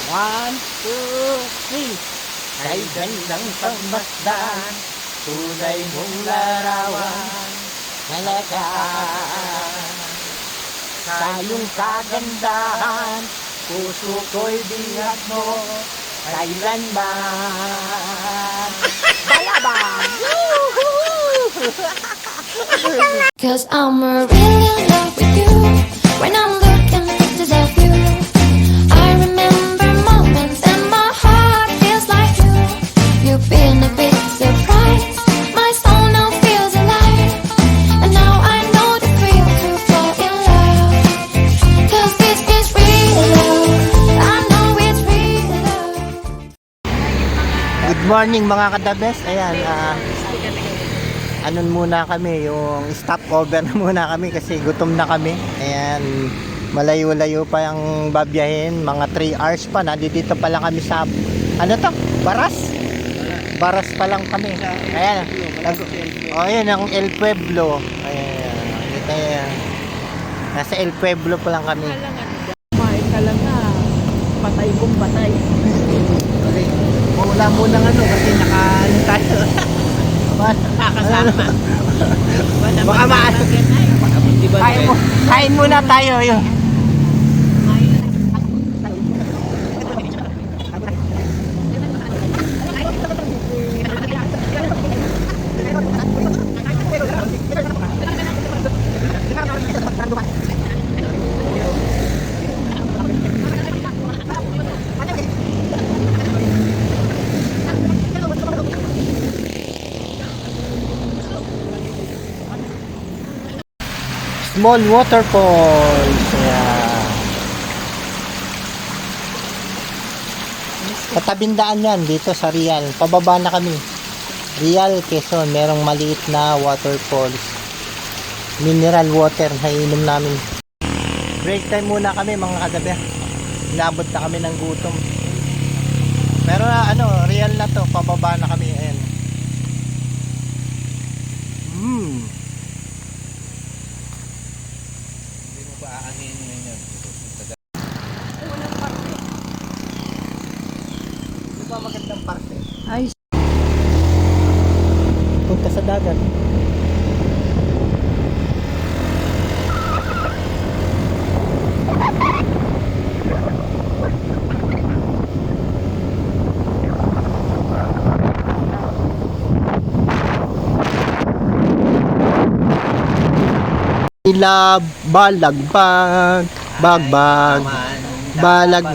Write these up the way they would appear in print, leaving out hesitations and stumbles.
One, two, three. Kay gandang pagmasdan, tunay mong larawan, talaga. Sa iyong kagandahan, puso ko'y bingat mo, kailanman. Balabang! Cause I'm really in love with you. When I'm looking pictures of you, I remember moments and my heart feels like you. You've been a big surprise. My soul now feels alive. And now I know the thrill to fall in love. Cause this is real love. I know it's real love. Good morning mga kadabes. Ayan, anon muna kami, yung stop over na muna kami kasi gutom na kami. Ayan, malayo-layo pa yung babiyahin, mga 3 hours pa. Nandito pa lang kami sa, ano to? Baras pa lang kami. Ayan, ayan ang El Pueblo. Ayan, ayan. Nasa El Pueblo pa lang kami. Kumain ka lang na. Patay kong patay. Okay, wala munang ano kasi nakaano tayo. Kakasama. Baka kain muna tayo yun. Small waterfalls. Yeah. Katabindaan yan dito sa Rial. Pababa na kami. Rial, Quezon. Merong maliit na waterfalls. Mineral water na inom namin. Break time muna kami mga kadabi. Inabot na kami ng gutom. Pero ano, Rial na to. Pababa na kami. Ayan. Magandang parte. Ay, Punta sa dagat. Ilab, balagbag, bagbag, balag.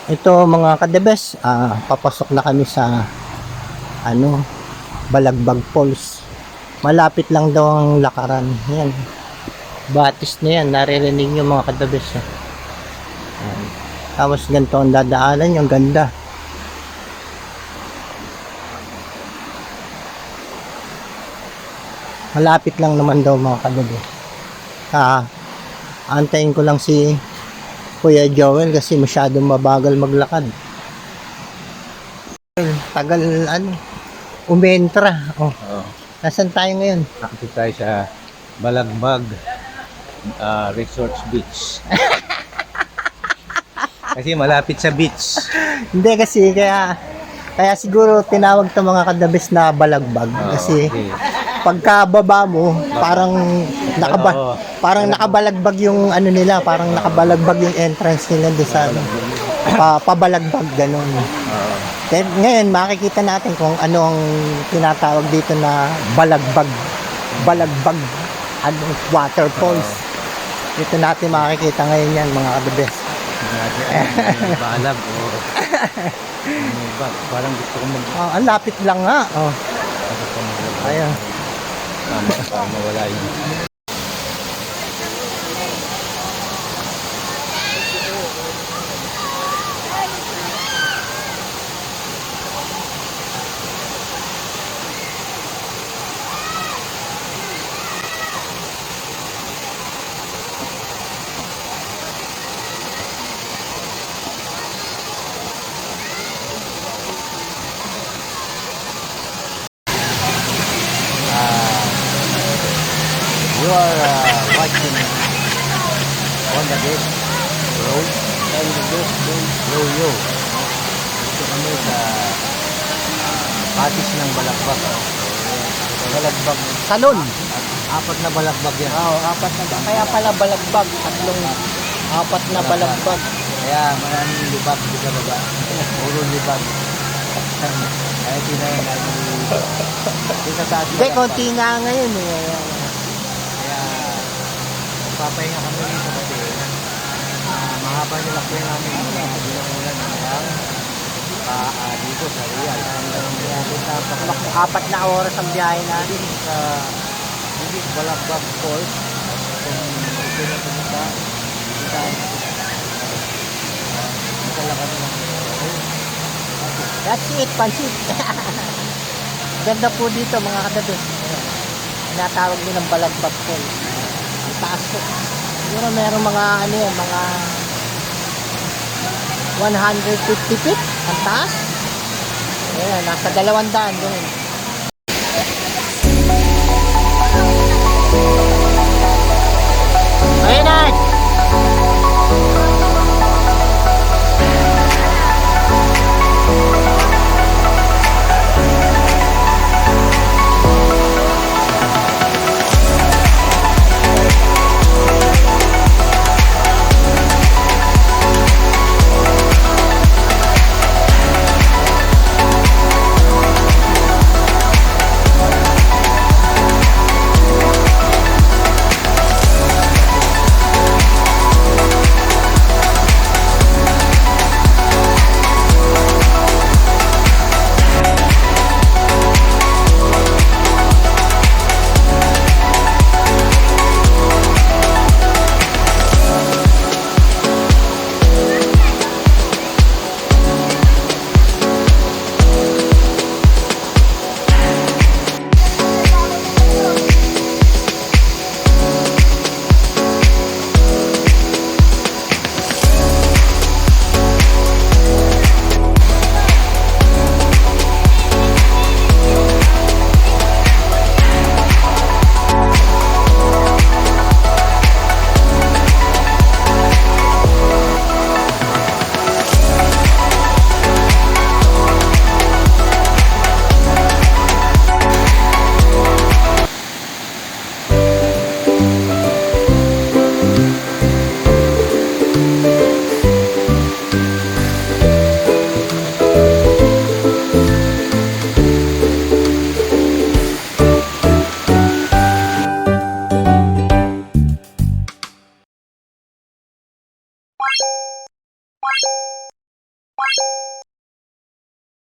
Ito mga kadebes, papasok na kami sa ano, Balagbag Falls. Malapit lang daw ang lakaran. Yan. Batis na yan, naririnig nyo mga kadebes. Yan. Tapos ganito ang dadaanan, yung ganda. Malapit lang naman daw mga kadebes. Antayin ko lang si Kuya Joel kasi masyadong mabagal maglakad. Tagal ano, umentra. Oh. Nasaan tayo ngayon? Nakita tayo sa Balagbag Resorts Beach. Kasi malapit sa beach. Hindi kasi kaya siguro tinawag 'tong mga kadabis na balagbag kasi Okay. pagkababa mo parang parang nakabalagbag yung ano nila, parang nakabalagbag yung entrance nila doon sa ano, pabalagbag ganun. Then, ngayon makikita natin kung ano ang tinatawag dito na balagbag ano, waterfalls. Dito natin makikita ngayon yan mga kadabis. Balag o parang gusto ko Ang lapit lang nga. Ayun. para mawala yun. Bangladesh. Road. Yo-yo. Dito kami sa patis ng Balagbag. Balagbag. Salon. Apat na balagbag yan. Oo, apat na ba? Kaya pala balagbag. Apat na balagbag. Kaya maraming libag dito sa baba. Puro libag. Kaya tinayin natin dito sa taas. Hindi, konti nga ngayon eh. Kaya papahinga kami dito kasi mahaba nila po namin mula ulan hanggang dito sa Real. Apat na oras ang biyahe natin. Sa Bibig Balagbag Falls. Kung gusto nyo pumunta, dito tayo dito lang kami ng That's it, pansit. Ganda po dito mga kadabis. Tinatawag din ng Balagbag Falls. Ang taas po. Siguro meron mga ano yan, mga 150 feet ang taas. Ayan, nasa 200 doon. Ayun na!